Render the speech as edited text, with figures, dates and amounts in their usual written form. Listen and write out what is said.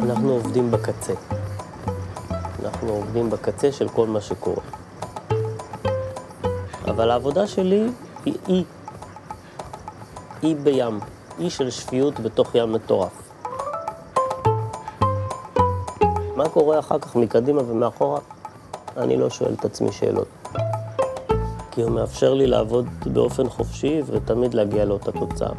אנחנו עובדים בקצה. אנחנו עובדים בקצה של כל מה שקורה. אבל העבודה שלי היא אי בים, אי של שפיות בתוך ים מטורף. מה קורה אחר כך מקדימה ומאחורה? אני לא שואל את עצמי שאלות. כי הוא מאפשר לי לעבוד באופן חופשי ותמיד להגיע לאותה תוצאה.